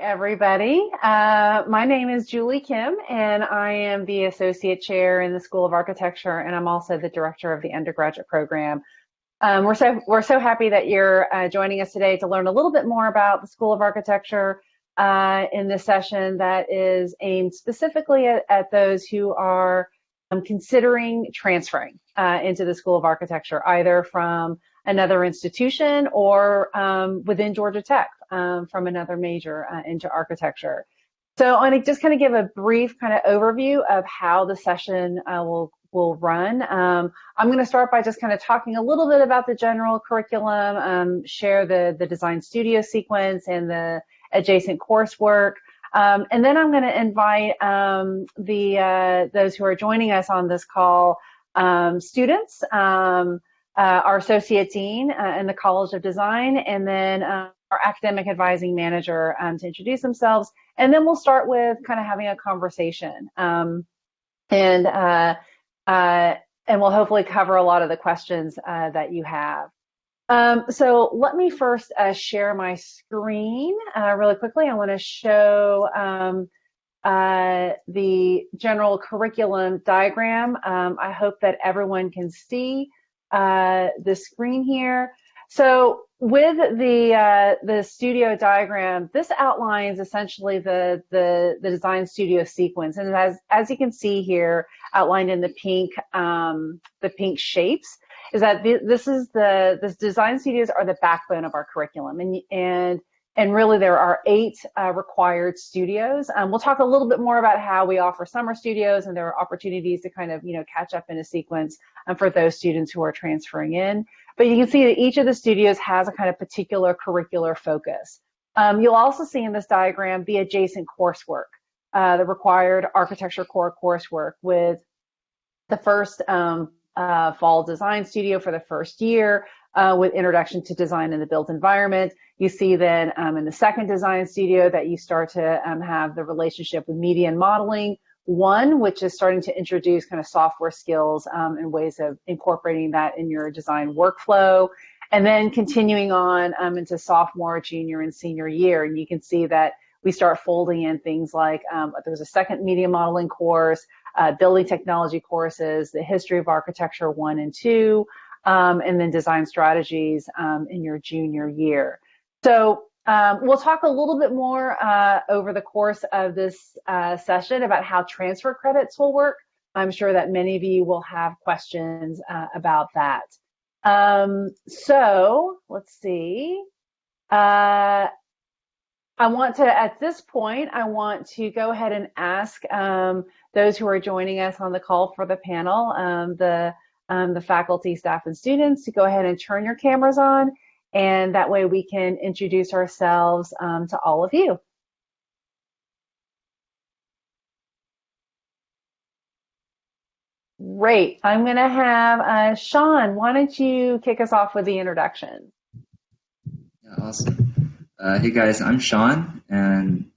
everybody. My name is Julie Kim, and I am the Associate Chair in the School of Architecture, and I'm also the Director of the Undergraduate Program. We're so happy that you're joining us today to learn a little bit more about the School of Architecture in this session that is aimed specifically at those who are considering transferring into the School of Architecture, either from another institution or within Georgia Tech from another major into architecture. So I want to just kind of give a brief kind of overview of how the session will run. I'm going to start by just kind of talking a little bit about the general curriculum, share the design studio sequence and the adjacent coursework. And then I'm going to invite those who are joining us on this call, students, our Associate Dean in the College of Design, and then our Academic Advising Manager to introduce themselves. And then we'll start with kind of having a conversation. And we'll hopefully cover a lot of the questions that you have. So let me first share my screen really quickly. I want to show the general curriculum diagram. I hope that everyone can see the screen here. So with the studio diagram, this outlines essentially the design studio sequence, and as you can see here, outlined in the pink shapes, is that this design studios are the backbone of our curriculum, and really there are 8 required studios. We'll talk a little bit more about how we offer summer studios, and there are opportunities to kind of catch up in a sequence for those students who are transferring in. But you can see that each of the studios has a kind of particular curricular focus. You'll also see in this diagram the adjacent coursework, the required architecture core coursework, with the first fall design studio for the first year with introduction to design in the built environment. You see then in the second design studio that you start to have the relationship with media and modeling. One, which is starting to introduce kind of software skills and ways of incorporating that in your design workflow. And then continuing on into sophomore, junior, and senior year. And you can see that we start folding in things like there's a second media modeling course, building technology courses, the history of architecture 1 and 2, and then design strategies in your junior year. So we'll talk a little bit more over the course of this session about how transfer credits will work. I'm sure that many of you will have questions about that. So let's see. At this point, I want to go ahead and ask those who are joining us on the call for the panel, the faculty, staff, and students, to go ahead and turn your cameras on, and that way we can introduce ourselves to all of you. Great. I'm going to have Sean, why don't you kick us off with the introduction? Yeah, awesome. Hey guys, I'm Sean, and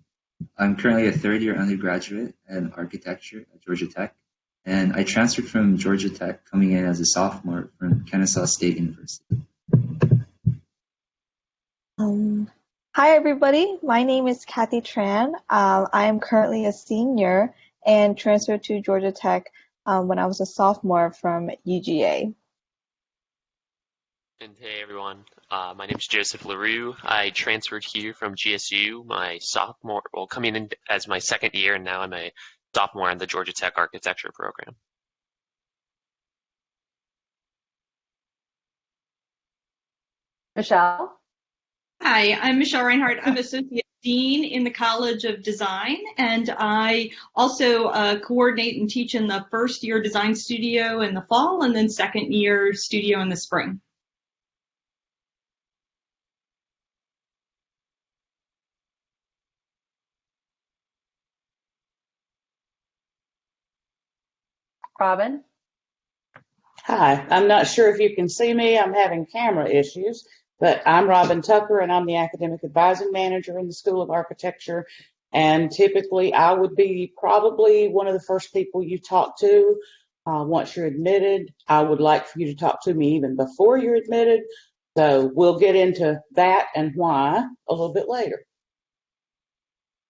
I'm currently a third-year undergraduate in architecture at Georgia Tech, and I transferred from Georgia Tech coming in as a sophomore from Kennesaw State University. Hi everybody, my name is Kathy Tran. I am currently a senior and transferred to Georgia Tech when I was a sophomore from UGA. And hey everyone, my name is Joseph LaRue. I transferred here from GSU my sophomore, coming in as my second year, and now I'm a sophomore in the Georgia Tech architecture program. Michelle? Hi, I'm Michelle Reinhardt. I'm Associate Dean in the College of Design, and I also coordinate and teach in the first year design studio in the fall and then second year studio in the spring. Robin? Hi, I'm not sure if you can see me. I'm having camera issues, but I'm Robin Tucker, and I'm the Academic Advising Manager in the School of Architecture. And typically, I would be probably one of the first people you talk to once you're admitted. I would like for you to talk to me even before you're admitted. So we'll get into that and why a little bit later.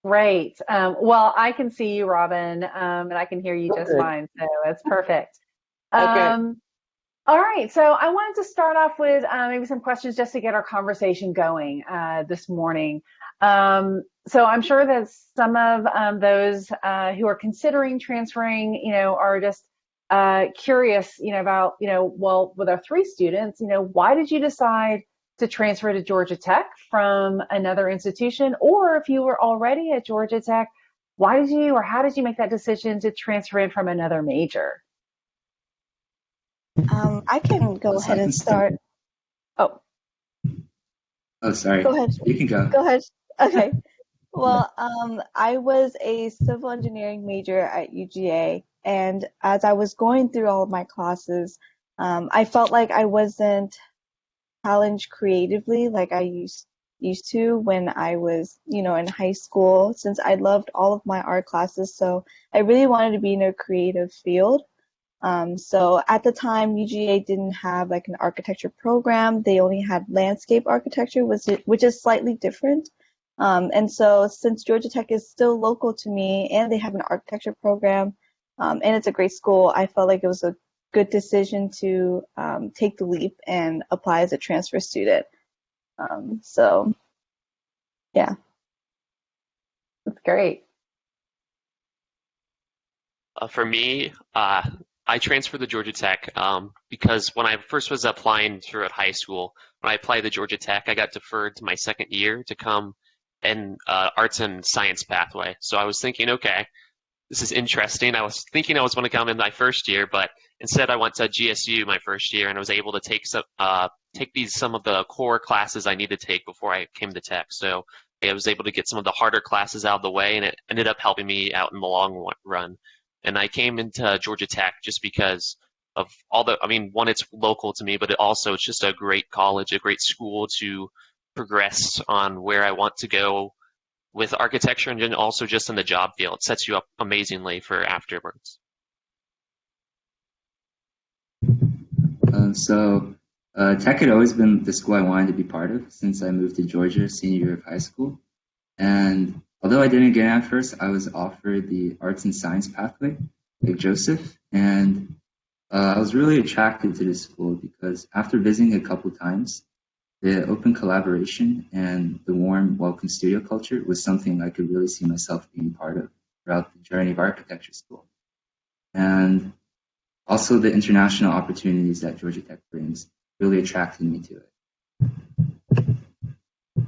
Great. Well, I can see you, Robin, and I can hear you just Okay. fine, so that's perfect. Okay. Um, all right, so I wanted to start off with maybe some questions just to get our conversation going this morning. So I'm sure that some of those who are considering transferring, are just curious, about, well, with our three students, why did you decide to transfer to Georgia Tech from another institution? Or if you were already at Georgia Tech, why did you or how did you make that decision to transfer in from another major? I can go So I ahead can and start. start. Oh, Oh, sorry. go ahead. You can go. Go ahead. Okay. Yeah. Well, I was a civil engineering major at UGA, and as I was going through all of my classes, I felt like I wasn't challenged creatively like I used to when I was, in high school, since I loved all of my art classes. So I really wanted to be in a creative field. So at the time, UGA didn't have like an architecture program. They only had landscape architecture, which is slightly different. And so since Georgia Tech is still local to me and they have an architecture program, and it's a great school, I felt like it was a good decision to take the leap and apply as a transfer student. So yeah. That's great. For me, I transferred to Georgia Tech because when I first was applying throughout high school, when I applied to Georgia Tech, I got deferred to my second year to come in arts and science pathway. So I was thinking, okay, this is interesting. I was thinking I was going to come in my first year, but instead I went to GSU my first year and I was able to take some of the core classes I need to take before I came to Tech. So I was able to get some of the harder classes out of the way, and it ended up helping me out in the long run. And I came into Georgia Tech just because of I mean, one, it's local to me, but it's just a great college, a great school to progress on where I want to go with architecture, and then also just in the job field. It sets you up amazingly for afterwards. Tech had always been the school I wanted to be part of since I moved to Georgia senior year of high school. And although I didn't get in at first, I was offered the arts and science pathway, like Joseph. And I was really attracted to this school because after visiting a couple times, the open collaboration and the warm, welcome studio culture was something I could really see myself being part of throughout the journey of architecture school. And also the international opportunities that Georgia Tech brings really attracted me to it.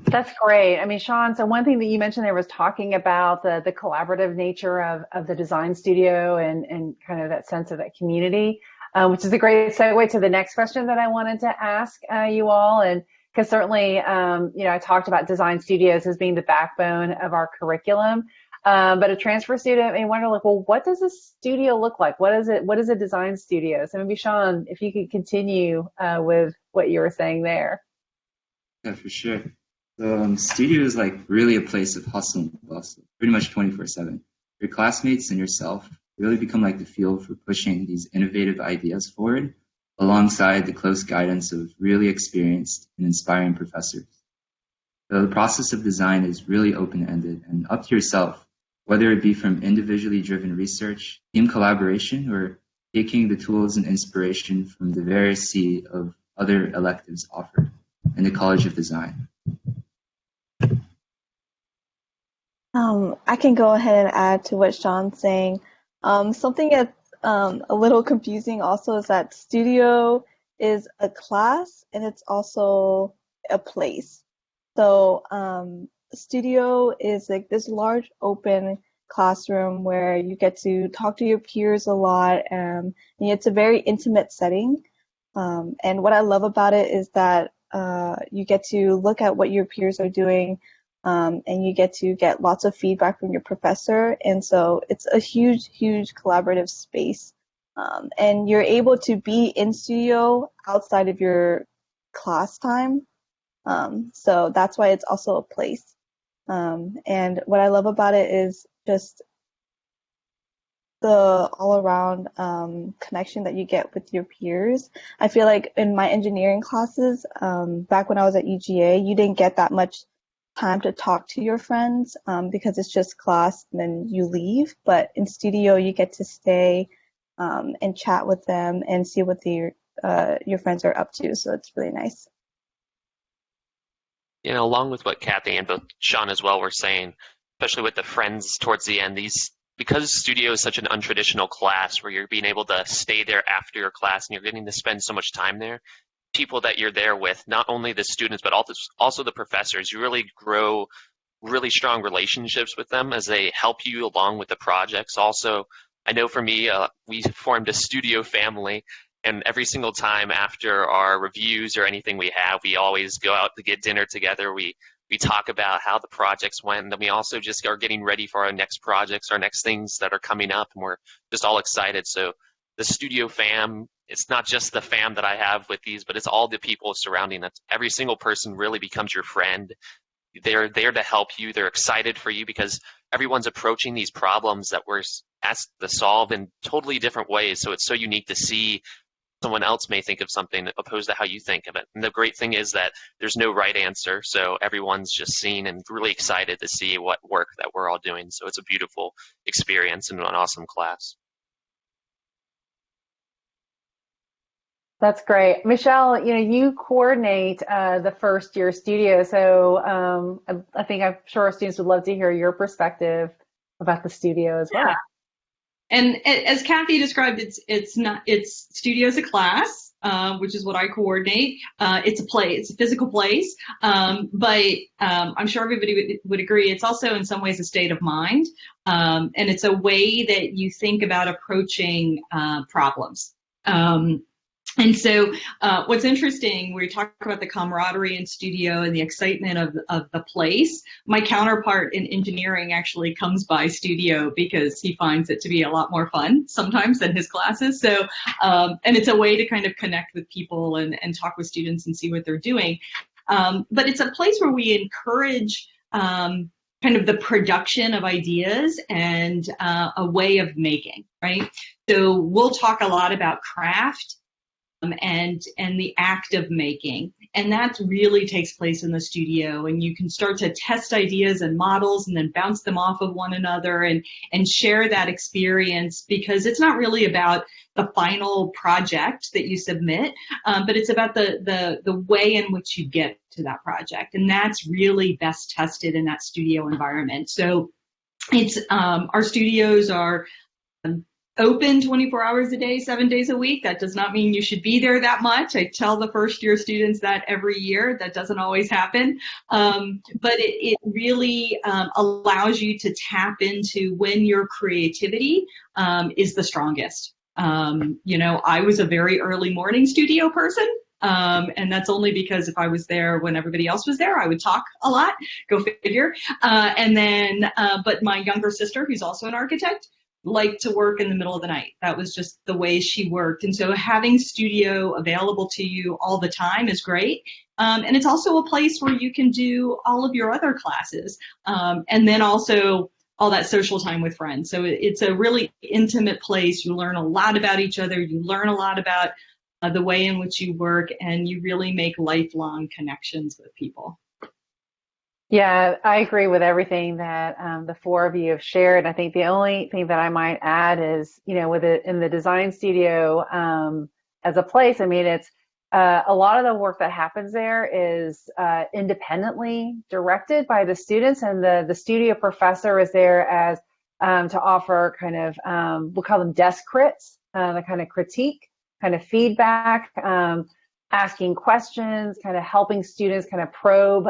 That's great. I mean, Sean, so one thing that you mentioned there was talking about the collaborative nature of the design studio and kind of that sense of that community, which is a great segue to the next question that I wanted to ask you all. And because certainly, I talked about design studios as being the backbone of our curriculum. But a transfer student may wonder, like, well, what does a studio look like? What is it? What is a design studio? So maybe Sean, if you could continue with what you were saying there. Yeah, for sure. So studio is like really a place of hustle and bustle, pretty much 24/7. Your classmates and yourself really become like the fuel for pushing these innovative ideas forward alongside the close guidance of really experienced and inspiring professors. So the process of design is really open-ended and up to yourself, whether it be from individually driven research, team collaboration, or taking the tools and inspiration from the various sea of other electives offered in the College of Design. I can go ahead and add to what Sean's saying. Something that's a little confusing also is that studio is a class and it's also a place. So studio is like this large open classroom where you get to talk to your peers a lot, and it's a very intimate setting. And what I love about it is that you get to look at what your peers are doing, and you get to get lots of feedback from your professor. And so it's a huge, huge collaborative space. And you're able to be in studio outside of your class time. So that's why it's also a place. And what I love about it is just the all around connection that you get with your peers. I feel like in my engineering classes, back when I was at UGA, you didn't get that much time to talk to your friends because it's just class and then you leave. But in studio, you get to stay and chat with them and see what your friends are up to. So it's really nice. You know, along with what Kathy and both Sean as well were saying, especially with the friends towards the end, because studio is such an untraditional class where you're being able to stay there after your class and you're getting to spend so much time there, people that you're there with, not only the students, but also the professors, you really grow really strong relationships with them as they help you along with the projects. Also, I know for me, we formed a studio family, and every single time after our reviews or anything we have, we always go out to get dinner together. We talk about how the projects went, and then we also just are getting ready for our next projects, our next things that are coming up, and we're just all excited. So the studio fam, it's not just the fam that I have with these, but it's all the people surrounding us. Every single person really becomes your friend. They're there to help you. They're excited for you because everyone's approaching these problems that we're asked to solve in totally different ways. So it's so unique to see someone else may think of something opposed to how you think of it. And the great thing is that there's no right answer. So everyone's just seeing and really excited to see what work that we're all doing. So it's a beautiful experience and an awesome class. That's great. Michelle, you coordinate the first year studio. So I'm sure our students would love to hear your perspective about the studio as well. Yeah. And as Kathy described, it's studio as a class, which is what I coordinate. It's a place, it's a physical place, but I'm sure everybody would agree. It's also in some ways a state of mind, and it's a way that you think about approaching problems. And so what's interesting, we talk about the camaraderie in studio and the excitement of the place. My counterpart in engineering actually comes by studio because he finds it to be a lot more fun sometimes than his classes. So, and it's a way to kind of connect with people and talk with students and see what they're doing. But it's a place where we encourage kind of the production of ideas and a way of making, right? So we'll talk a lot about craft and the act of making. And that really takes place in the studio, and you can start to test ideas and models and then bounce them off of one another and share that experience, because it's not really about the final project that you submit, but it's about the way in which you get to that project. And that's really best tested in that studio environment. So it's our studios are open 24 hours a day, 7 days a week. That does not mean you should be there that much. I tell the first year students that every year. That doesn't always happen. But it really allows you to tap into when your creativity is the strongest. I was a very early morning studio person. And that's only because if I was there when everybody else was there, I would talk a lot, go figure. But my younger sister, who's also an architect, liked to work in the middle of the night. That was just the way she worked. And so having studio available to you all the time is great. And it's also a place where you can do all of your other classes. And then also all that social time with friends. So it's a really intimate place. You learn a lot about each other. You learn a lot about the way in which you work, and you really make lifelong connections with people. Yeah, I agree with everything that the four of you have shared. I think the only thing that I might add is, in the design studio as a place, I mean, it's a lot of the work that happens there is independently directed by the students, and the studio professor is there as to offer kind of, we'll call them desk crits, the kind of critique, kind of feedback, asking questions, kind of helping students kind of probe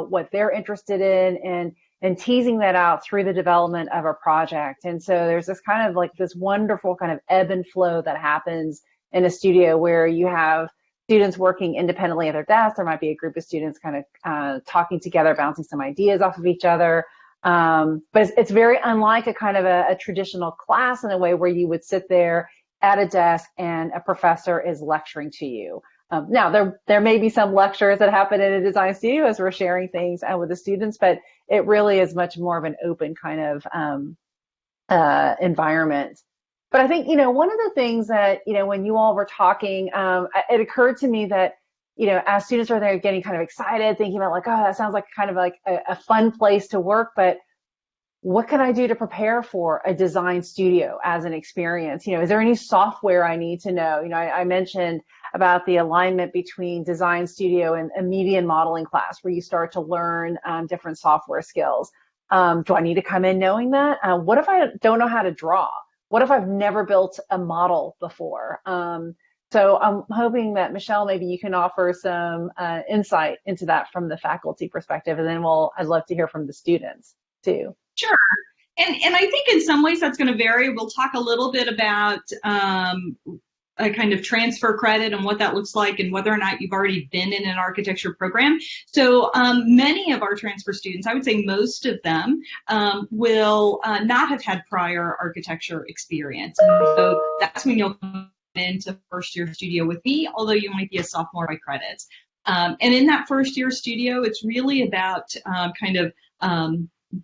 what they're interested in, and teasing that out through the development of a project. And so there's this kind of like this wonderful kind of ebb and flow that happens in a studio where you have students working independently at their desk. There might be a group of students kind of talking together, bouncing some ideas off of each other. But it's very unlike a kind of a traditional class in a way where you would sit there at a desk and a professor is lecturing to you. Now, there may be some lectures that happen in a design studio as we're sharing things with the students, but it really is much more of an open kind of environment. But I think, one of the things that, when you all were talking, it occurred to me that as students are there getting kind of excited, thinking about like, oh, that sounds like kind of like a fun place to work, but what can I do to prepare for a design studio as an experience? Is there any software I need to know? I mentioned about the alignment between design studio and a media and modeling class where you start to learn different software skills. Do I need to come in knowing that? What if I don't know how to draw? What if I've never built a model before? So I'm hoping that Michelle, maybe you can offer some insight into that from the faculty perspective, and then I'd love to hear from the students too. Sure. And I think in some ways that's going to vary. We'll talk a little bit about a kind of transfer credit and what that looks like and whether or not you've already been in an architecture program. So many of our transfer students, I would say most of them, will not have had prior architecture experience. And so that's when you'll come into first year studio with me, although you might be a sophomore by credits. And in that first year studio, it's really about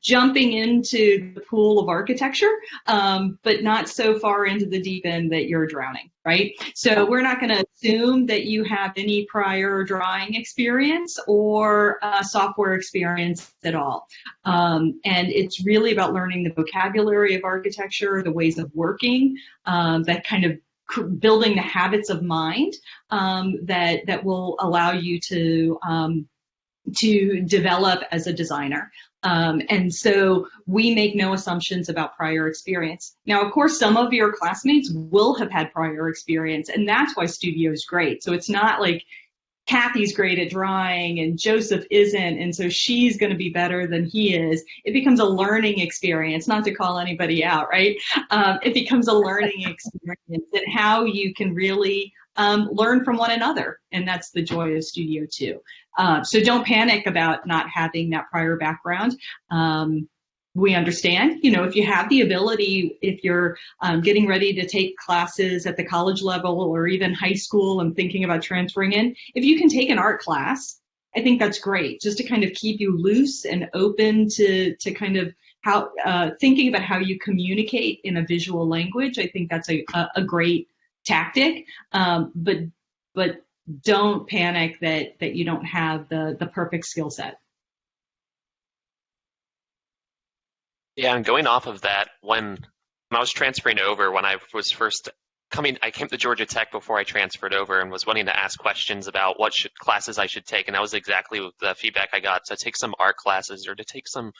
jumping into the pool of architecture, but not so far into the deep end that you're drowning, right? So we're not going to assume that you have any prior drawing experience or software experience at all. And it's really about learning the vocabulary of architecture, the ways of working, that kind of building the habits of mind that will allow you to develop as a designer. And so we make no assumptions about prior experience. Now, of course, some of your classmates will have had prior experience, and that's why studio is great. So it's not like Kathy's great at drawing and Joseph isn't, and so she's going to be better than he is. It becomes a learning experience, not to call anybody out, right? It becomes a learning experience and how you can really learn from one another, and that's the joy of studio too. So don't panic about not having that prior background. We understand, if you have the ability, if you're getting ready to take classes at the college level or even high school and thinking about transferring in, if you can take an art class, I think that's great, just to kind of keep you loose and open to kind of how thinking about how you communicate in a visual language. I think that's a great tactic, but don't panic that you don't have the perfect skill set. Yeah, and going off of that, when I was transferring over, when I was first I came to Georgia Tech before I transferred over and was wanting to ask questions about what classes I should take, and that was exactly the feedback I got, to take some art classes or to take some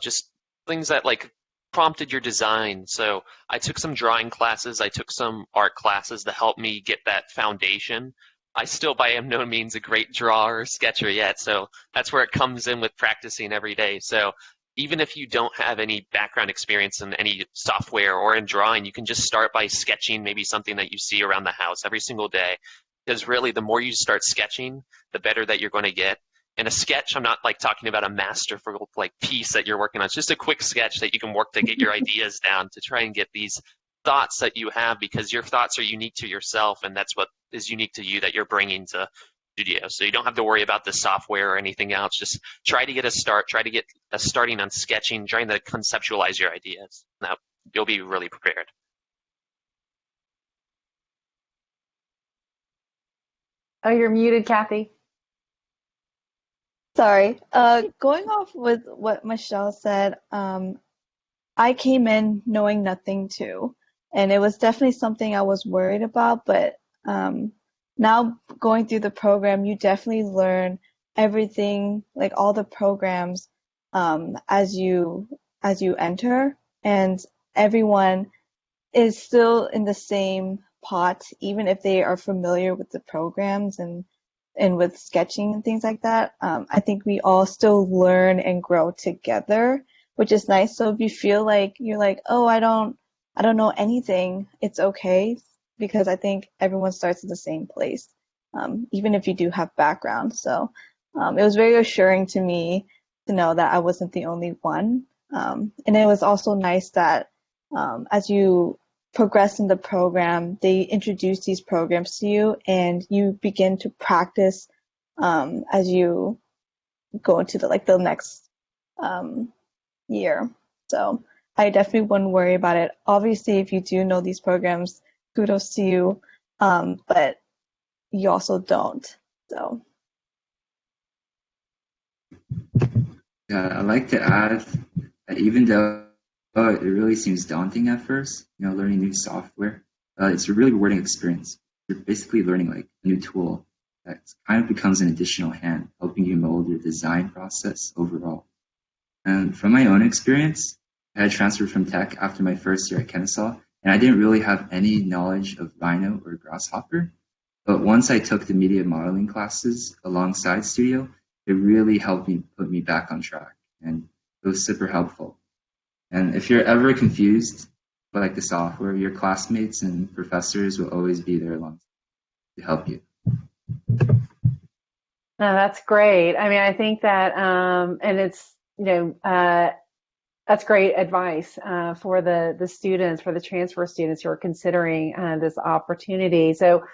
just things that like prompted your design. So I took some drawing classes, I took some art classes to help me get that foundation. I still by no means a great drawer or sketcher yet, so that's where it comes in with practicing every day. So even if you don't have any background experience in any software or in drawing, you can just start by sketching maybe something that you see around the house every single day. Because really, the more you start sketching, the better that you're going to get. In a sketch, I'm not like talking about a masterful like piece that you're working on. It's just a quick sketch that you can work to get your ideas down, to try and get these thoughts that you have, because your thoughts are unique to yourself, and that's what is unique to you that you're bringing to studio. So you don't have to worry about the software or anything else. Just try to get a start, try to get a starting on sketching, trying to conceptualize your ideas. Now you'll be really prepared. Oh, you're muted, Kathy. Sorry. Going off with what Michelle said, I came in knowing nothing too, and it was definitely something I was worried about, but now going through the program, you definitely learn everything, like all the programs, as you enter, and everyone is still in the same pot, even if they are familiar with the programs and with sketching and things like that. I think we all still learn and grow together, which is nice. So if you feel like you're like, oh, I don't know anything, it's okay, because I think everyone starts at the same place, even if you do have background. So it was very assuring to me to know that I wasn't the only one. And it was also nice that as you progress in the program, they introduce these programs to you, and you begin to practice as you go into the next year. So I definitely wouldn't worry about it. Obviously, if you do know these programs, kudos to you, but you also don't. So Yeah, I'd like to add that even though it really seems daunting at first, learning new software, it's a really rewarding experience. You're basically learning like a new tool that kind of becomes an additional hand, helping you mold your design process overall. And from my own experience, I had transferred from tech after my first year at Kennesaw, and I didn't really have any knowledge of Rhino or Grasshopper. But once I took the media modeling classes alongside Studio, it really helped me put me back on track, and it was super helpful. And if you're ever confused by like the software, your classmates and professors will always be there along to help you. No, that's great. I mean, I think that, and it's, that's great advice for the students, for the transfer students who are considering this opportunity. So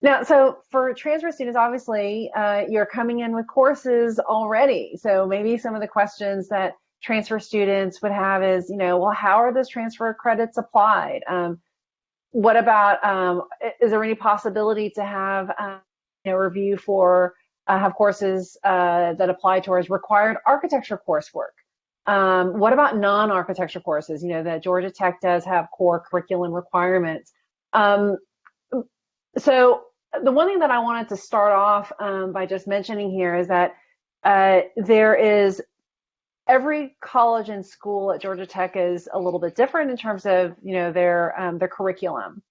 now, so for transfer students, obviously, you're coming in with courses already. So maybe some of the questions that transfer students would have is, well, how are those transfer credits applied? What about, is there any possibility to have, review for, have courses that apply towards required architecture coursework? What about non-architecture courses? That Georgia Tech does have core curriculum requirements. So the one thing that I wanted to start off by just mentioning here is that there is every college and school at Georgia Tech is a little bit different in terms of their curriculum.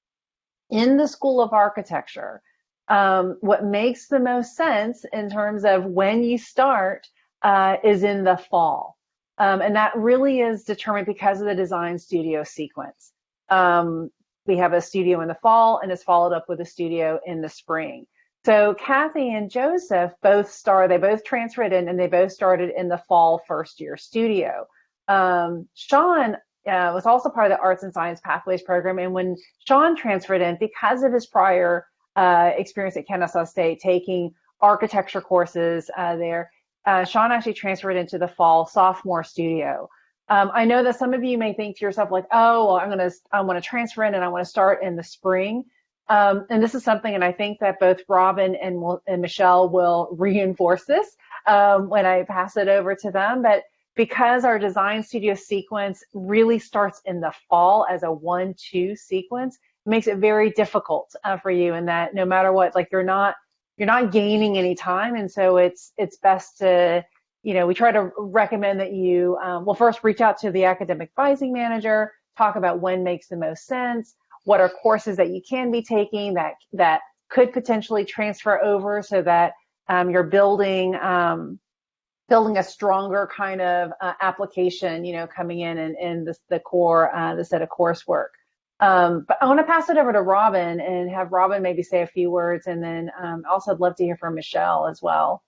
In the School of Architecture, what makes the most sense in terms of when you start is in the fall. And that really is determined because of the design studio sequence. We have a studio in the fall and it's followed up with a studio in the spring. So Kathy and Joseph they both transferred in and they both started in the fall first year studio. Sean was also part of the Arts and Science Pathways program. And when Sean transferred in, because of his prior experience at Kennesaw State taking architecture courses there, Sean actually transferred into the fall sophomore studio. I know that some of you may think to yourself like, oh, well, I want to transfer in and I want to start in the spring. And this is something, and I think that both Robin and Michelle will reinforce this when I pass it over to them. But because our design studio sequence really starts in the fall as a 1-2 sequence, it makes it very difficult for you in that no matter what, like you're not gaining any time. And so it's best to, we try to recommend that you, first reach out to the academic advising manager, talk about when makes the most sense, what are courses that you can be taking that could potentially transfer over so that you're building a stronger kind of application, coming in the core, the set of coursework. But I want to pass it over to Robin and have Robin maybe say a few words, and then also I'd love to hear from Michelle as well.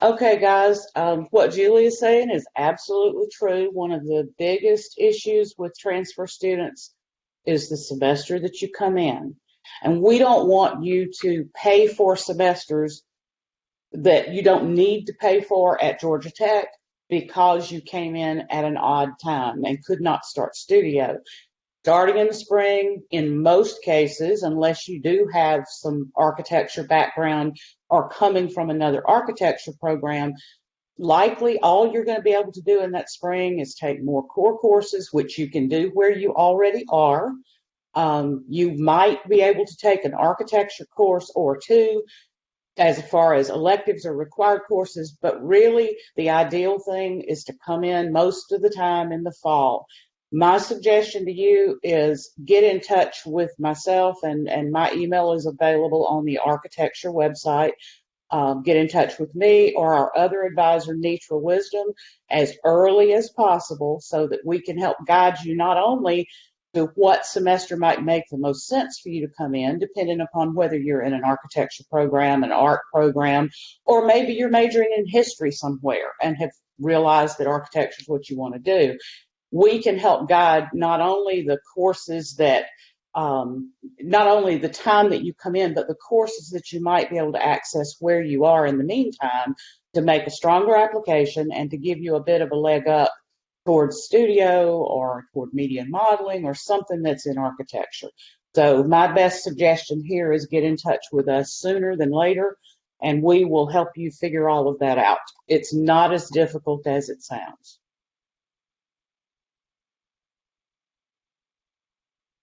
Okay, guys, what Julie is saying is absolutely true. One of the biggest issues with transfer students is the semester that you come in. And we don't want you to pay for semesters that you don't need to pay for at Georgia Tech because you came in at an odd time and could not start studio. Starting in the spring, in most cases, unless you do have some architecture background or coming from another architecture program, likely all you're going to be able to do in that spring is take more core courses, which you can do where you already are. You might be able to take an architecture course or two as far as electives or required courses, but really the ideal thing is to come in most of the time in the fall. My suggestion to you is get in touch with myself, and my email is available on the architecture website. Get in touch with me or our other advisor, Neutral Wisdom, as early as possible so that we can help guide you not only to what semester might make the most sense for you to come in, depending upon whether you're in an architecture program, an art program, or maybe you're majoring in history somewhere and have realized that architecture is what you want to do. We can help guide not only the courses that not only the time that you come in, but the courses that you might be able to access where you are in the meantime to make a stronger application and to give you a bit of a leg up towards studio or toward media modeling or something that's in architecture. So my best suggestion here is get in touch with us sooner than later, and we will help you figure all of that out. It's not as difficult as it sounds.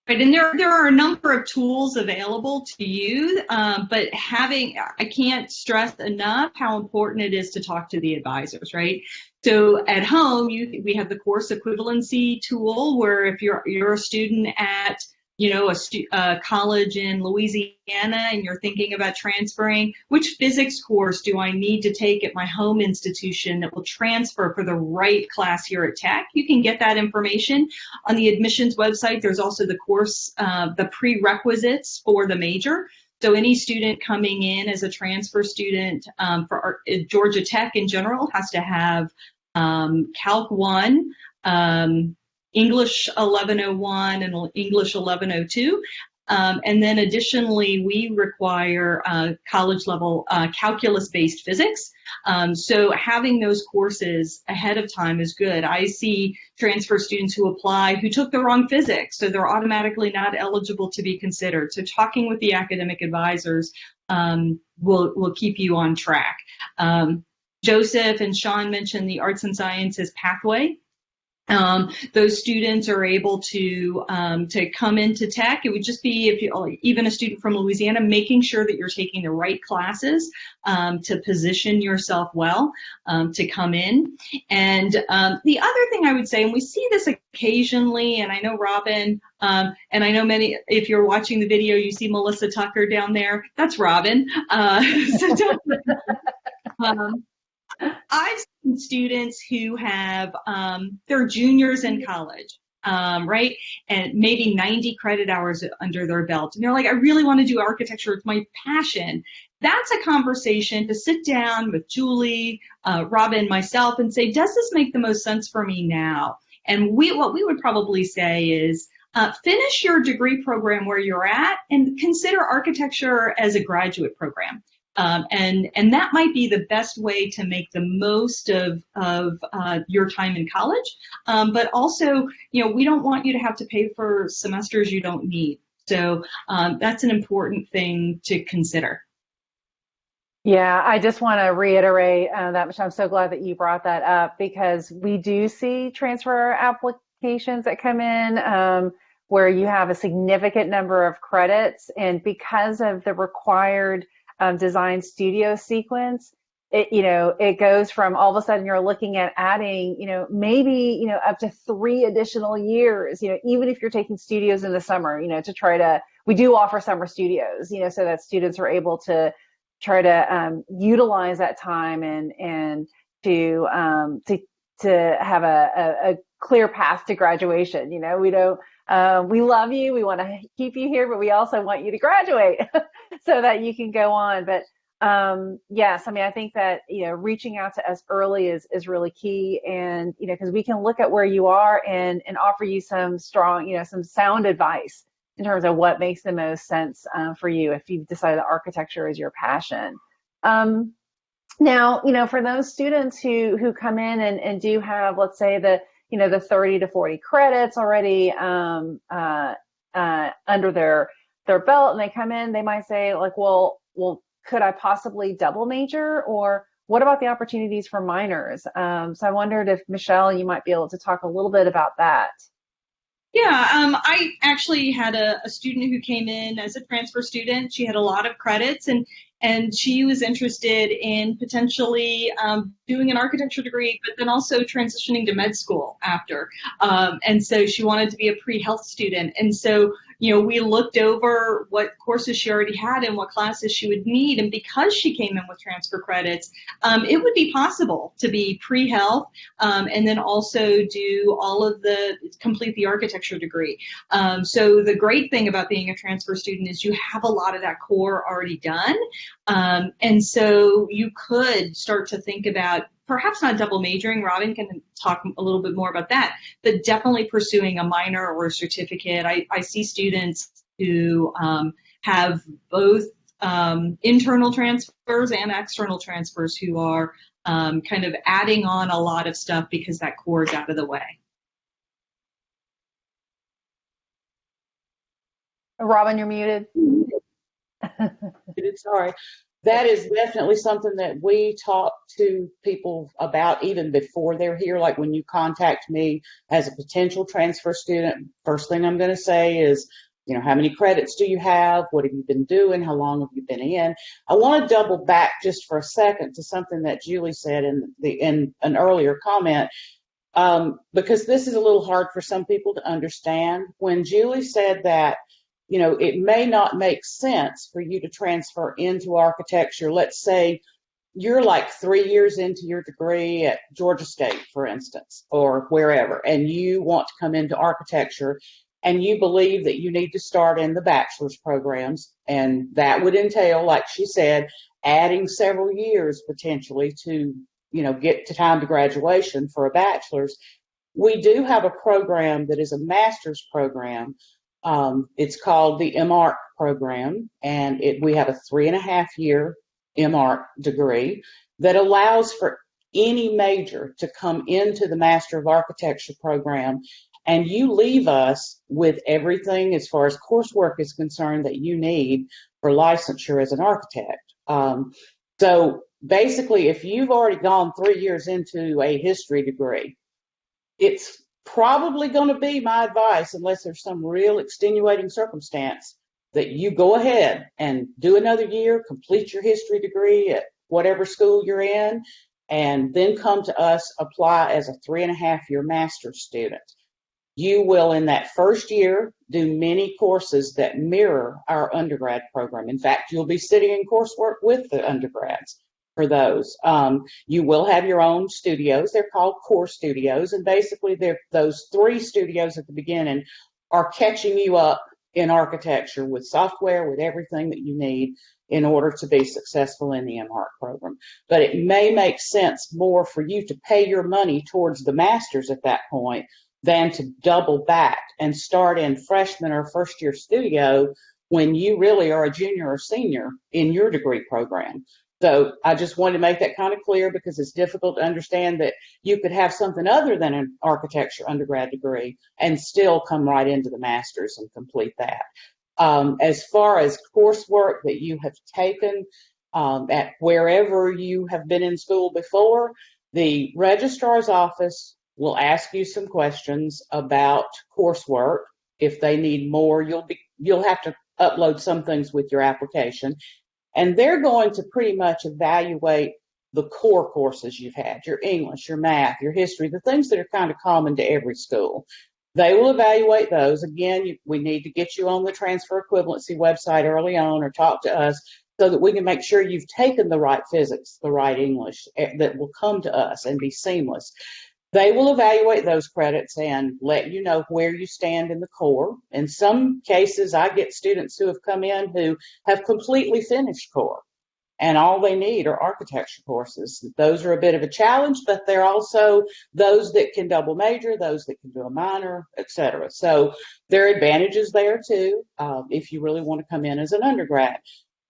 Right, and there are a number of tools available to you, but I can't stress enough how important it is to talk to the advisors, right? So at home, we have the course equivalency tool where if you're a student at a college in Louisiana and you're thinking about transferring, which physics course do I need to take at my home institution that will transfer for the right class here at Tech? You can get that information on the admissions website. There's also the course, the prerequisites for the major. So any student coming in as a transfer student for Georgia Tech in general has to have Calc 1, English 1101 and English 1102. And then additionally, we require college level calculus-based physics. So having those courses ahead of time is good. I see transfer students who apply who took the wrong physics, so they're automatically not eligible to be considered. So talking with the academic advisors will keep you on track. Joseph and Sean mentioned the arts and sciences pathway. Those students are able to come into Tech. It would just be even a student from Louisiana, making sure that you're taking the right classes to position yourself well to come in. And the other thing I would say, and we see this occasionally, and I know Robin, and I know many, if you're watching the video, you see Melissa Tucker down there. That's Robin. I've seen students who have, they're juniors in college, right? And maybe 90 credit hours under their belt. And they're like, I really want to do architecture. It's my passion. That's a conversation to sit down with Julie, Robin, myself, and say, does this make the most sense for me now? And what we would probably say is, finish your degree program where you're at and consider architecture as a graduate program. And that might be the best way to make the most of your time in college. But also, we don't want you to have to pay for semesters you don't need. So that's an important thing to consider. Yeah, I just want to reiterate that, Michelle. I'm so glad that you brought that up because we do see transfer applications that come in where you have a significant number of credits, and because of the required design studio sequence, it goes from all of a sudden you're looking at adding, maybe, up to 3 additional years, even if you're taking studios in the summer, we do offer summer studios, so that students are able to try to utilize that time and to have a clear path to graduation. We don't, we love you. We want to keep you here, but we also want you to graduate so that you can go on. But yes, I think that, reaching out to us early is really key. And, because we can look at where you are and offer you some strong, some sound advice in terms of what makes the most sense for you if you've decided that architecture is your passion. Now, for those students who come in and do have, let's say, the 30 to 40 credits already under their belt, and they come in, they might say, like, well, could I possibly double major, or what about the opportunities for minors? So I wondered if, Michelle, you might be able to talk a little bit about that. Yeah, I actually had a student who came in as a transfer student. She had a lot of credits, and she was interested in potentially doing an architecture degree, but then also transitioning to med school after. And so she wanted to be a pre-health student. And so, we looked over what courses she already had and what classes she would need. And because she came in with transfer credits, it would be possible to be pre-health and then also complete the architecture degree. So the great thing about being a transfer student is you have a lot of that core already done. And so you could start to think about perhaps not double majoring. Robin can talk a little bit more about that, but definitely pursuing a minor or a certificate. I see students who have both internal transfers and external transfers who are kind of adding on a lot of stuff because that core is out of the way. Robin, you're muted. Sorry. That is definitely something that we talk to people about even before they're here. Like when you contact me as a potential transfer student, first thing I'm going to say is, how many credits do you have? What have you been doing? How long have you been in? I want to double back just for a second to something that Julie said in an earlier comment, because this is a little hard for some people to understand. When Julie said that, it may not make sense for you to transfer into architecture. Let's say you're like 3 years into your degree at Georgia State, for instance, or wherever, and you want to come into architecture and you believe that you need to start in the bachelor's programs. And that would entail, like she said, adding several years potentially to, get to time to graduation for a bachelor's. We do have a program that is a master's program. It's called the MArch program, and we have a 3.5-year MArch degree that allows for any major to come into the Master of Architecture program, and you leave us with everything as far as coursework is concerned that you need for licensure as an architect. So basically, if you've already gone 3 years into a history degree, it's probably going to be my advice, unless there's some real extenuating circumstance, that you go ahead and do another year, complete your history degree at whatever school you're in, and then come to us, apply as a 3.5-year master's student. You will, in that first year, do many courses that mirror our undergrad program. In fact, you'll be sitting in coursework with the undergrads for those. You will have your own studios. They're called core studios, and basically those 3 studios at the beginning are catching you up in architecture with software, with everything that you need in order to be successful in the MArch program. But it may make sense more for you to pay your money towards the master's at that point than to double back and start in freshman or first year studio when you really are a junior or senior in your degree program. So I just wanted to make that kind of clear, because it's difficult to understand that you could have something other than an architecture undergrad degree and still come right into the master's and complete that. As far as coursework that you have taken at wherever you have been in school before, the registrar's office will ask you some questions about coursework. If they need more, you'll have to upload some things with your application. And they're going to pretty much evaluate the core courses you've had, your English, your math, your history, the things that are kind of common to every school. They will evaluate those. Again, we need to get you on the transfer equivalency website early on, or talk to us, so that we can make sure you've taken the right physics, the right English that will come to us and be seamless. They will evaluate those credits and let you know where you stand in the core. In some cases, I get students who have come in who have completely finished core, and all they need are architecture courses. Those are a bit of a challenge, but they're also those that can double major, those that can do a minor, etc. So there are advantages there too, if you really want to come in as an undergrad.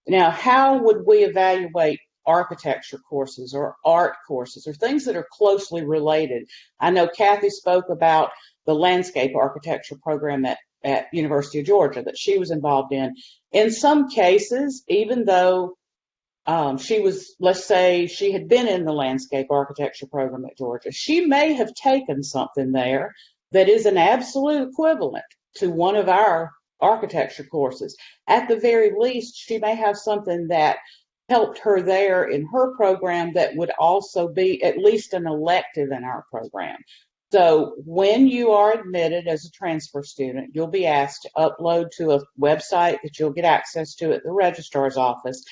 Now, how would we evaluate architecture courses or art courses or things that are closely related? I know Kathy spoke about the landscape architecture program at University of Georgia that she was involved in. In some cases, even though she was, let's say she had been in the landscape architecture program at Georgia, she may have taken something there that is an absolute equivalent to one of our architecture courses. At the very least, she may have something that helped her there in her program that would also be at least an elective in our program. So when you are admitted as a transfer student, you'll be asked to upload to a website that you'll get access to at the registrar's office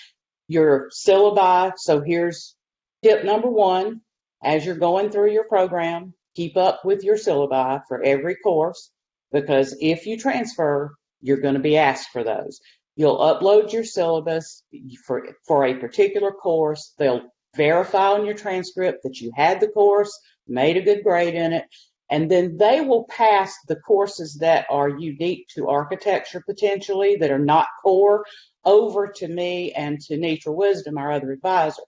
your syllabi. So here's tip number 1. As you're going through your program, keep up with your syllabi for every course, because if you transfer, you're going to be asked for those. You'll upload your syllabus for a particular course. They'll verify on your transcript that you had the course, made a good grade in it, and then they will pass the courses that are unique to architecture potentially, that are not core, over to me and to Nitra Wisdom, our other advisor.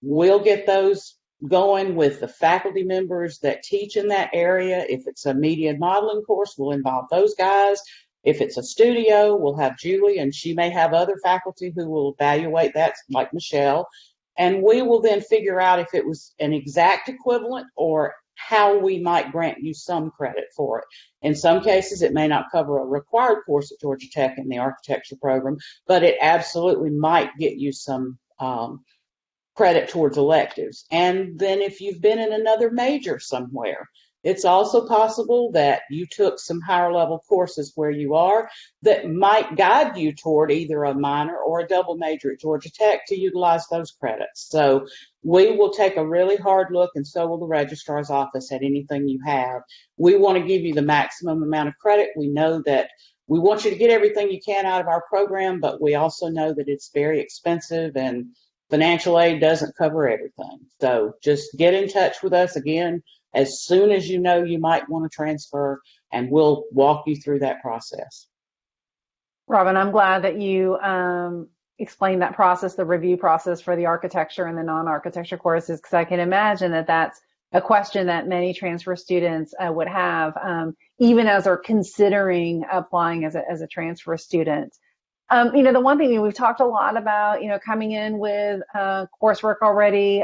We'll get those going with the faculty members that teach in that area. If it's a media and modeling course, we'll involve those guys. If it's a studio, we'll have Julie, and she may have other faculty who will evaluate that, like Michelle. And we will then figure out if it was an exact equivalent or how we might grant you some credit for it. In some cases, it may not cover a required course at Georgia Tech in the architecture program, but it absolutely might get you some credit towards electives. And then if you've been in another major somewhere, it's also possible that you took some higher level courses where you are that might guide you toward either a minor or a double major at Georgia Tech to utilize those credits. So we will take a really hard look, and so will the registrar's office, at anything you have. We want to give you the maximum amount of credit. We know that we want you to get everything you can out of our program, but we also know that it's very expensive and financial aid doesn't cover everything. So just get in touch with us again as soon as you know you might want to transfer, and we'll walk you through that process. Robin, I'm glad that you explained that process, the review process for the architecture and the non-architecture courses, because I can imagine that that's a question that many transfer students would have, even as they're considering applying as a transfer student. The one thing we've talked a lot about, coming in with coursework already,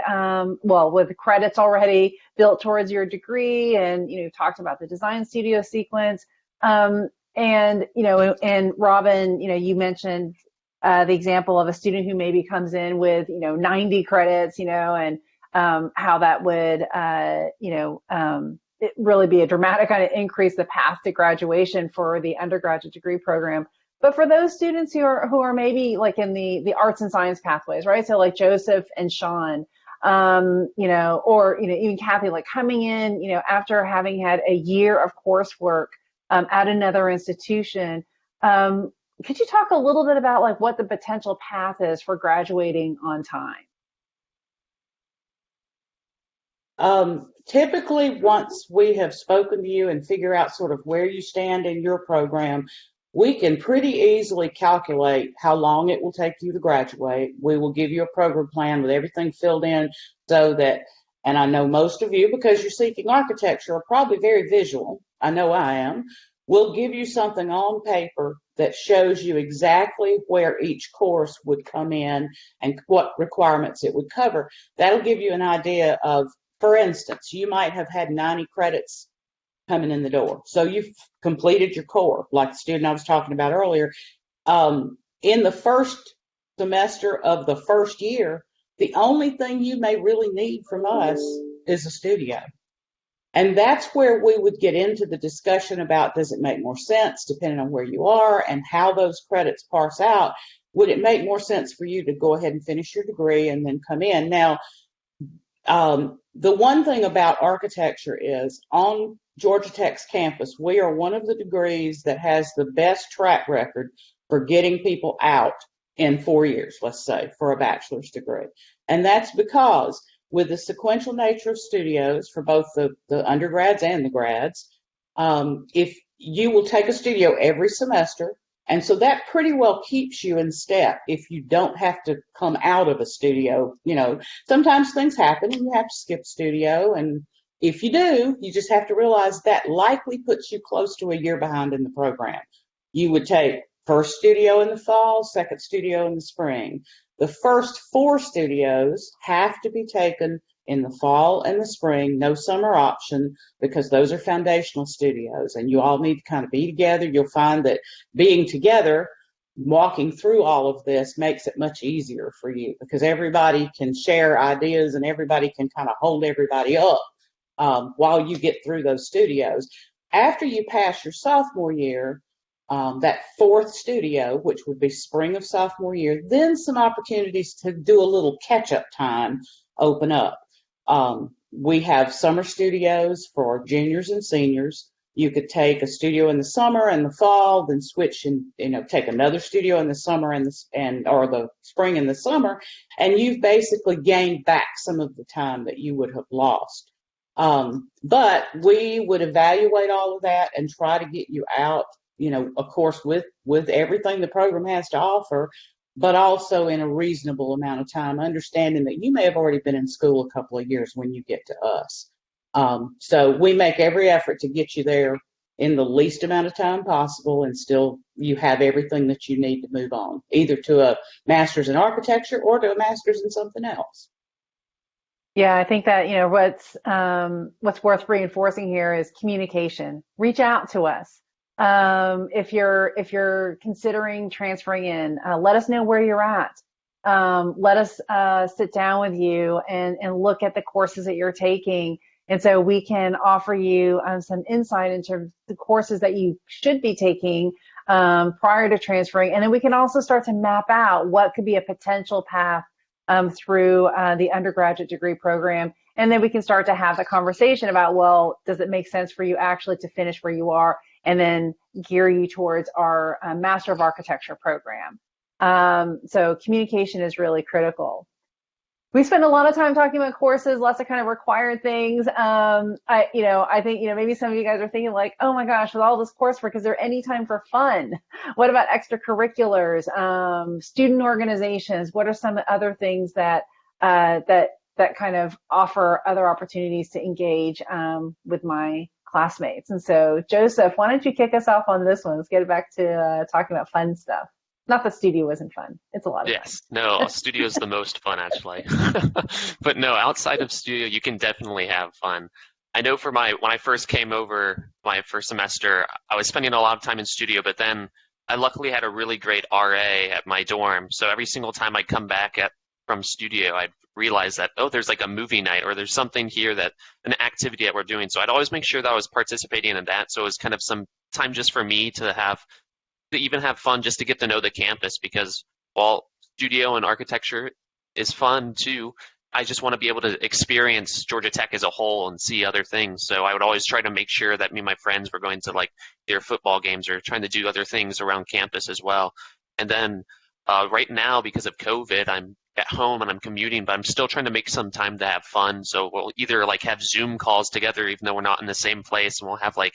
with credits already built towards your degree, and talked about the design studio sequence, and Robin, you mentioned the example of a student who maybe comes in with 90 credits, and how that would it really be a dramatic kind of increase the path to graduation for the undergraduate degree program. But for those students who are maybe like in the arts and science pathways, right? So like Joseph and Sean, or even Kathy, like coming in, after having had a year of coursework at another institution. Could you talk a little bit about like what the potential path is for graduating on time? Typically, once we have spoken to you and figure out sort of where you stand in your program, we can pretty easily calculate how long it will take you to graduate. We will give you a program plan with everything filled in so that, and I know most of you, because you're seeking architecture, are probably very visual. I know I am. We'll give you something on paper that shows you exactly where each course would come in and what requirements it would cover. That'll give you an idea of, for instance, you might have had 90 credits coming in the door. So you've completed your core, like the student I was talking about earlier. In the first semester of the first year, the only thing you may really need from us is a studio. And that's where we would get into the discussion about, does it make more sense, depending on where you are and how those credits parse out? Would it make more sense for you to go ahead and finish your degree and then come in? Now, the one thing about architecture is, on Georgia Tech's campus, we are one of the degrees that has the best track record for getting people out in 4 years, let's say, for a bachelor's degree. And that's because with the sequential nature of studios for both the undergrads and the grads, if you will take a studio every semester, and so that pretty well keeps you in step if you don't have to come out of a studio. Sometimes things happen and you have to skip studio, and if you do, you just have to realize that likely puts you close to a year behind in the program. You would take first studio in the fall, second studio in the spring. The first 4 studios have to be taken in the fall and the spring, no summer option, because those are foundational studios and you all need to kind of be together. You'll find that being together, walking through all of this makes it much easier for you because everybody can share ideas and everybody can kind of hold everybody up while you get through those studios. After you pass your sophomore year, that 4th studio, which would be spring of sophomore year, then some opportunities to do a little catch-up time open up. We have summer studios for juniors and seniors. You could take a studio in the summer and the fall, then switch and take another studio in the summer or the spring and the summer, and you've basically gained back some of the time that you would have lost. But we would evaluate all of that and try to get you out, of course, with everything the program has to offer, but also in a reasonable amount of time, understanding that you may have already been in school a couple of years when you get to us. So we make every effort to get you there in the least amount of time possible, and still you have everything that you need to move on, either to a master's in architecture or to a master's in something else. Yeah, I think that, what's worth reinforcing here is communication. Reach out to us. If you're considering transferring in, let us know where you're at. Let us sit down with you and look at the courses that you're taking. And so we can offer you some insight into the courses that you should be taking prior to transferring. And then we can also start to map out what could be a potential path through the undergraduate degree program. And then we can start to have the conversation about, well, does it make sense for you actually to finish where you are and then gear you towards our Master of Architecture program. So communication is really critical. We spend a lot of time talking about courses, lots of kind of required things. I think, maybe some of you guys are thinking like, oh my gosh, with all this coursework, is there any time for fun? What about extracurriculars, student organizations? What are some other things that kind of offer other opportunities to engage with my classmates? And so, Joseph, why don't you kick us off on this one? Let's get back to talking about fun stuff. Not that studio isn't fun. It's a lot of fun. Yes, no, studio is the most fun actually. But no, outside of studio, you can definitely have fun. I know when I first came over my first semester, I was spending a lot of time in studio, but then I luckily had a really great RA at my dorm. So every single time I'd come back from studio, I'd realize that, oh, there's like a movie night or there's something here an activity that we're doing. So I'd always make sure that I was participating in that. So it was kind of some time just for me to even have fun, just to get to know the campus, because while studio and architecture is fun too, I just want to be able to experience Georgia Tech as a whole and see other things. So I would always try to make sure that me and my friends were going to like their football games or trying to do other things around campus as well. And then right now, because of COVID, I'm at home and I'm commuting, but I'm still trying to make some time to have fun. So we'll either like have Zoom calls together, even though we're not in the same place, and we'll have like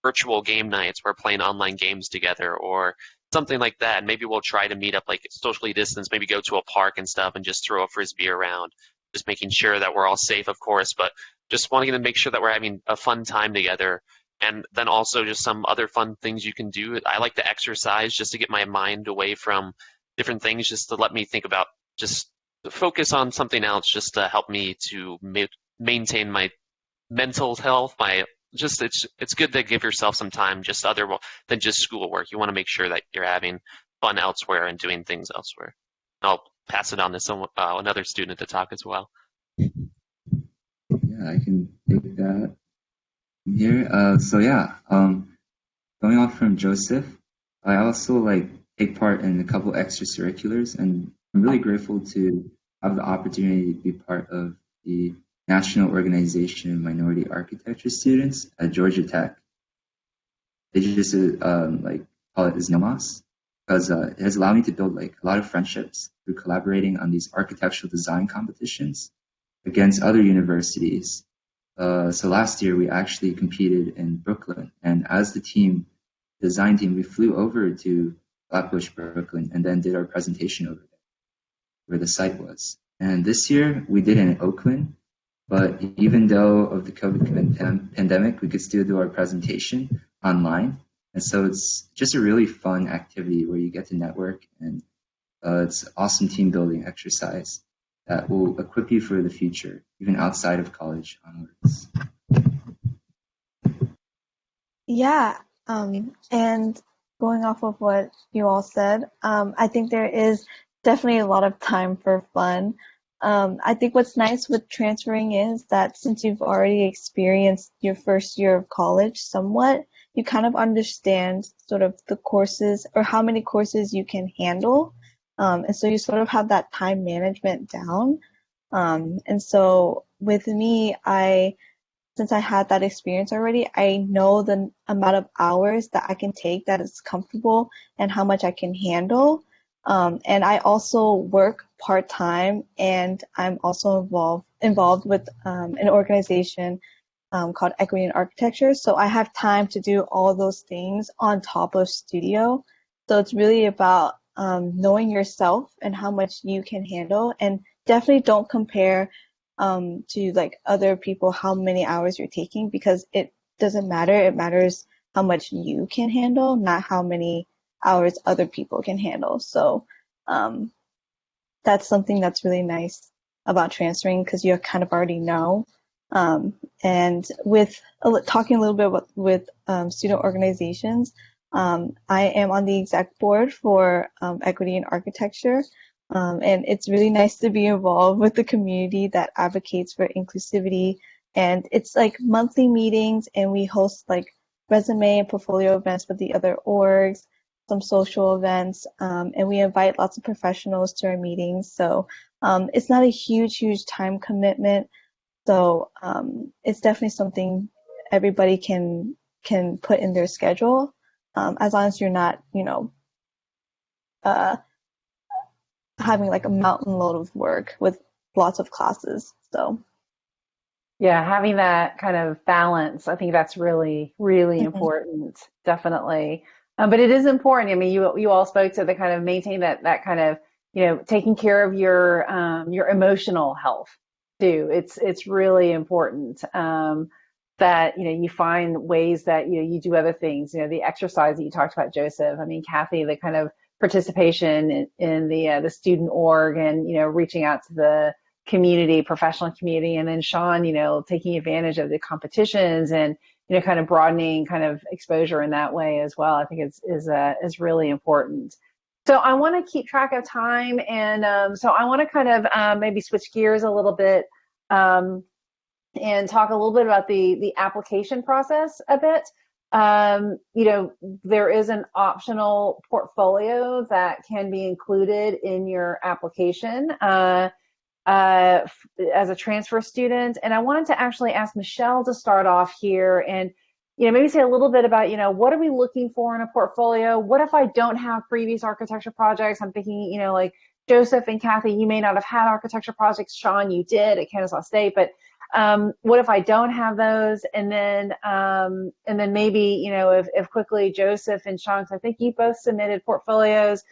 virtual game nights. We're playing online games together or something like that. And maybe we'll try to meet up like socially distanced, maybe go to a park and stuff and just throw a frisbee around, just making sure that we're all safe, of course, but just wanting to make sure that we're having a fun time together. And then also just some other fun things you can do. I like to exercise just to get my mind away from different things, just to let me think about, just focus on something else, just to help me to maintain my mental health, it's good to give yourself some time just other than just schoolwork. You want to make sure that you're having fun elsewhere and doing things elsewhere. I'll pass it on to another student to talk as well. Yeah, I can take that here. Going off from Joseph, I also take part in a couple extracurriculars, and I'm really grateful to have the opportunity to be part of the National Organization of Minority Architecture Students at Georgia Tech. They just call it NOMAS, because it has allowed me to build a lot of friendships through collaborating on these architectural design competitions against other universities. So last year we actually competed in Brooklyn, and as the design team, we flew over to Flatbush, Brooklyn, and then did our presentation over there, where the site was. And this year we did it in Oakland. But even though of the COVID pandemic, we could still do our presentation online. And so it's just a really fun activity where you get to network, and it's an awesome team building exercise that will equip you for the future, even outside of college onwards. Yeah, and going off of what you all said, I think there is definitely a lot of time for fun. I think what's nice with transferring is that since you've already experienced your first year of college somewhat, you kind of understand sort of the courses or how many courses you can handle. And so you sort of have that time management down. And so with me, since I had that experience already, I know the amount of hours that I can take that is comfortable and how much I can handle. And I also work part-time, and I'm also involved with an organization called Equity in Architecture. So I have time to do all those things on top of studio. So it's really about knowing yourself and how much you can handle, and definitely don't compare to other people how many hours you're taking, because it doesn't matter. It matters how much you can handle, not how many hours other people can handle. So that's something that's really nice about transferring because you kind of already know. And with talking a little bit about, with student organizations, I am on the exec board for Equity in Architecture. And it's really nice to be involved with the community that advocates for inclusivity. And it's like monthly meetings, and we host like resume and portfolio events with the other orgs, some social events, and we invite lots of professionals to our meetings. So it's not a huge time commitment. So it's definitely something everybody can put in their schedule, as long as you're not, having like a mountain load of work with lots of classes. So Yeah, having that kind of balance, I think that's really, really mhm. important, definitely. But it is important. I mean, you all spoke to the kind of maintain that kind of, taking care of your emotional health too. It's really important that you find ways that you do other things. The exercise that you talked about, Joseph. I mean, Kathy, the kind of participation in the student org, and reaching out to the community, professional community, and then Sean, taking advantage of the competitions and kind of broadening kind of exposure in that way as well. I think is really important. So I want to keep track of time, and so I want to kind of maybe switch gears a little bit and talk a little bit about the application process a bit. There is an optional portfolio that can be included in your application as a transfer student. And I wanted to actually ask Michelle to start off here and maybe say a little bit about what are we looking for in a portfolio? What if I don't have previous architecture projects? I'm thinking like Joseph and Kathy, you may not have had architecture projects. Sean, you did at Kennesaw State, but what if I don't have those? And then maybe if quickly Joseph and Sean, 'cause I think you both submitted portfolios,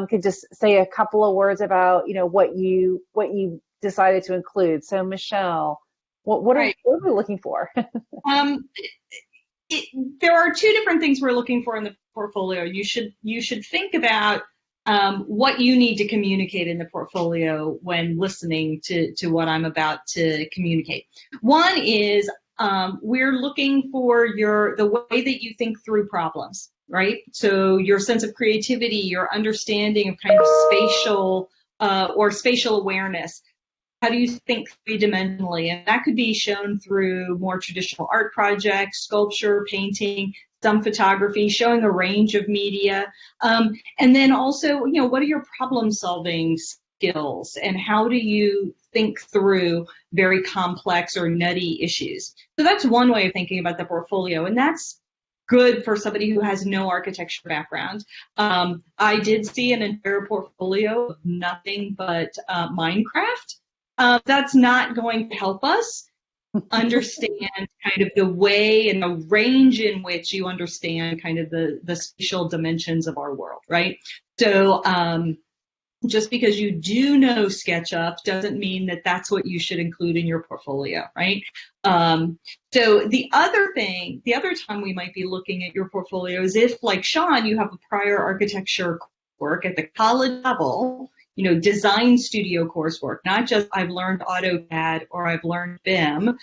could just say a couple of words about what you decided to include. So Michelle, what are Right. we looking for? Um, there are two different things we're looking for in the portfolio. You should think about what you need to communicate in the portfolio when listening to what I'm about to communicate. One is we're looking for the way that you think through problems, right? So your sense of creativity, your understanding of kind of spatial or spatial awareness. How do you think three-dimensionally? And that could be shown through more traditional art projects, sculpture, painting, some photography, showing a range of media. And then also, what are your problem-solving skills and how do you think through very complex or nutty issues? So that's one way of thinking about the portfolio, and that's good for somebody who has no architecture background. I did see an entire portfolio of nothing but Minecraft. That's not going to help us understand kind of the way and the range in which you understand kind of the spatial dimensions of our world, right? So just because you do know SketchUp doesn't mean that that's what you should include in your portfolio, right? So the other time we might be looking at your portfolio is if, like Sean, you have a prior architecture work at the college level, design studio coursework, not just I've learned AutoCAD or I've learned BIM,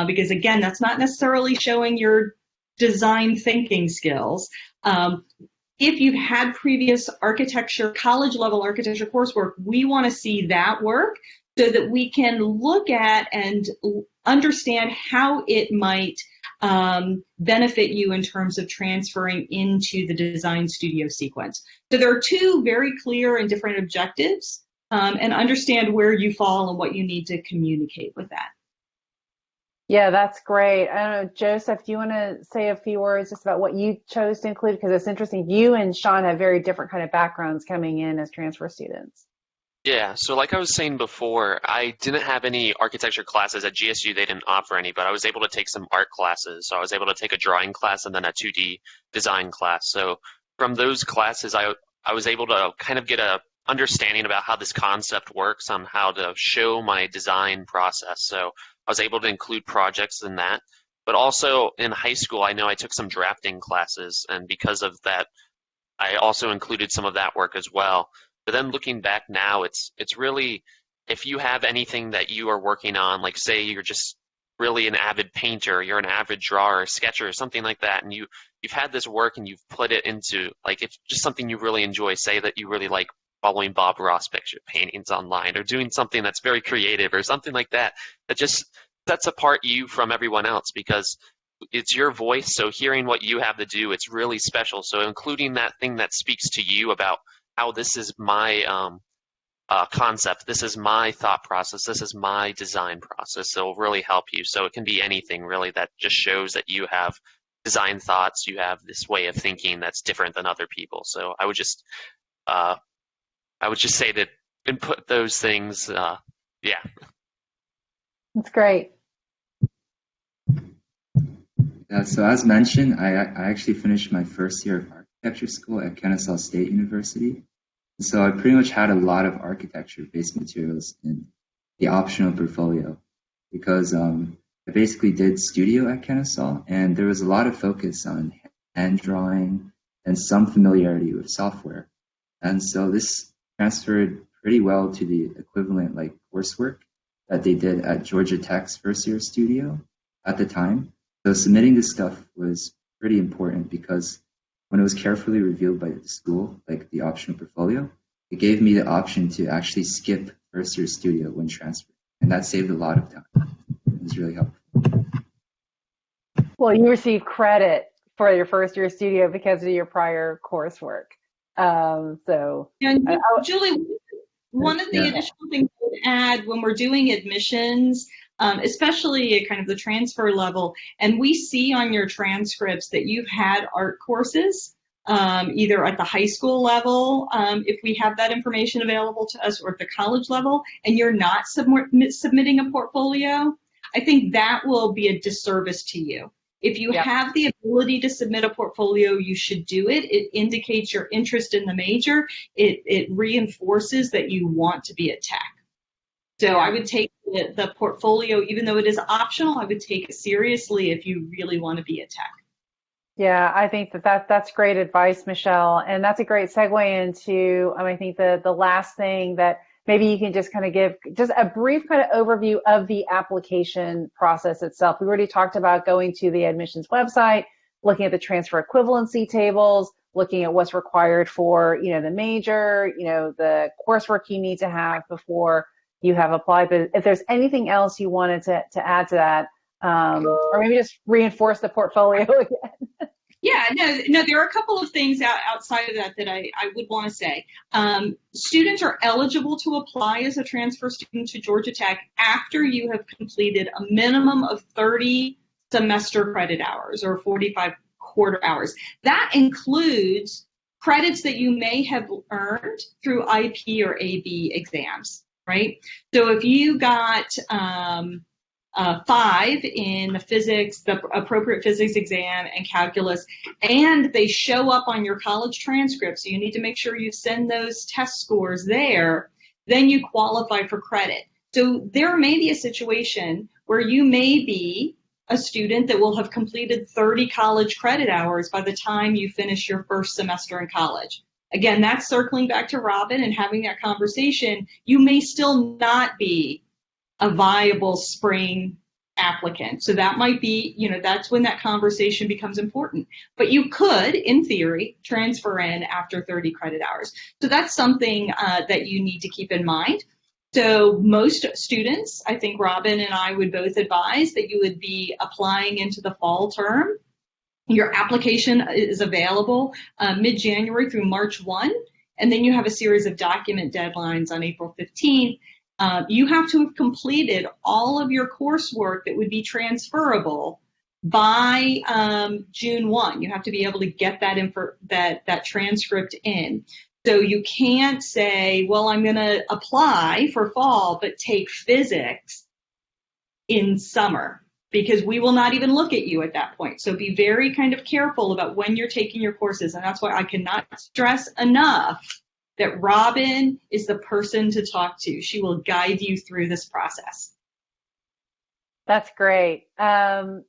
because again, that's not necessarily showing your design thinking skills. If you've had previous college level architecture coursework, we want to see that work so that we can look at and understand how it might benefit you in terms of transferring into the design studio sequence. So there are two very clear and different objectives, and understand where you fall and what you need to communicate with that. Yeah, that's great. I don't know, Joseph, do you want to say a few words just about what you chose to include? Because it's interesting. You and Sean have very different kind of backgrounds coming in as transfer students. Yeah, so like I was saying before, I didn't have any architecture classes at GSU. They didn't offer any, but I was able to take some art classes. So I was able to take a drawing class and then a 2D design class. So from those classes, I was able to kind of get a understanding about how this concept works on how to show my design process. So I was able to include projects in that. But also in high school, I know I took some drafting classes, and because of that, I also included some of that work as well. But then looking back now, it's really, if you have anything that you are working on, like say you're just really an avid painter, you're an avid drawer or sketcher or something like that, and you've had this work and you've put it into, like, it's just something you really enjoy. Say that you really like following Bob Ross picture paintings online, or doing something that's very creative or something like that, that just sets apart you from everyone else, because it's your voice. So hearing what you have to do, it's really special. So including that thing that speaks to you about how this is my concept, this is my thought process, this is my design process, it'll really help you. So it can be anything really that just shows that you have design thoughts, you have this way of thinking that's different than other people. So uh, I would just say that input those things. Yeah. That's great. So as mentioned, I actually finished my first year of architecture school at Kennesaw State University. So I pretty much had a lot of architecture-based materials in the optional portfolio because I basically did studio at Kennesaw, and there was a lot of focus on hand drawing and some familiarity with software. And so this transferred pretty well to the equivalent like coursework that they did at Georgia Tech's first year studio at the time. So submitting this stuff was pretty important because when it was carefully reviewed by the school, like the optional portfolio, it gave me the option to actually skip first year studio when transferring. And that saved a lot of time. It was really helpful. Well, you received credit for your first year studio because of your prior coursework. So, And Julie, one of the additional things I would add when we're doing admissions, especially at kind of the transfer level, and we see on your transcripts that you've had art courses, either at the high school level, if we have that information available to us, or at the college level, and you're not submitting a portfolio, I think that will be a disservice to you. If you have the ability to submit a portfolio, you should do it. It indicates your interest in the major. It reinforces that you want to be at Tech. So I would take the portfolio, even though it is optional, I would take it seriously if you really want to be at Tech. yeah, I think that's great advice, Michelle. And that's a great segue into, I think the last thing that maybe you can just kind of give just a brief kind of overview of the application process itself. We already talked about going to the admissions website, looking at the transfer equivalency tables, looking at what's required for, the major, the coursework you need to have before you have applied. But if there's anything else you wanted to add to that, or maybe just reinforce the portfolio again. Yeah, no, there are a couple of things outside of that I would want to say. Students are eligible to apply as a transfer student to Georgia Tech after you have completed a minimum of 30 semester credit hours or 45 quarter hours. That includes credits that you may have earned through IP or AB exams, right? So if you got 5 in the appropriate physics exam and calculus, and they show up on your college transcript, so you need to make sure you send those test scores there, then you qualify for credit. So there may be a situation where you may be a student that will have completed 30 college credit hours by the time you finish your first semester in college. Again, that's circling back to Robin and having that conversation. You may still not be a viable spring applicant. So that might be, that's when that conversation becomes important. But you could, in theory, transfer in after 30 credit hours. So that's something that you need to keep in mind. So most students, I think Robin and I would both advise that you would be applying into the fall term. Your application is available mid-January through March 1, and then you have a series of document deadlines on April 15th. You have to have completed all of your coursework that would be transferable by June 1. You have to be able to get that transcript in. So you can't say, well, I'm going to apply for fall, but take physics in summer, because we will not even look at you at that point. So be very kind of careful about when you're taking your courses. And that's why I cannot stress enough that Robin is the person to talk to. She will guide you through this process. That's great. Well,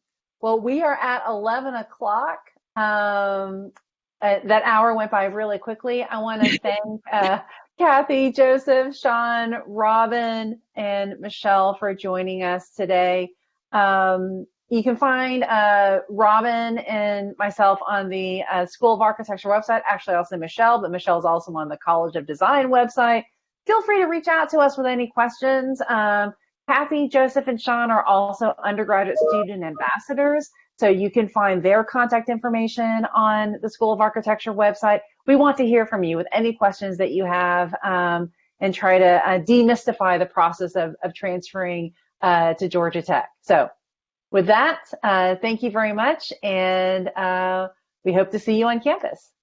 Well, we are at 11 o'clock. That hour went by really quickly. I want to thank Kathy, Joseph, Sean, Robin, and Michelle for joining us today. You can find Robin and myself on the School of Architecture website. Actually, also Michelle, but Michelle's also on the College of Design website. Feel free to reach out to us with any questions. Kathy, Joseph, and Sean are also undergraduate student ambassadors, so you can find their contact information on the School of Architecture website. We want to hear from you with any questions that you have, and try to demystify the process of transferring to Georgia Tech. So with that, thank you very much, and we hope to see you on campus.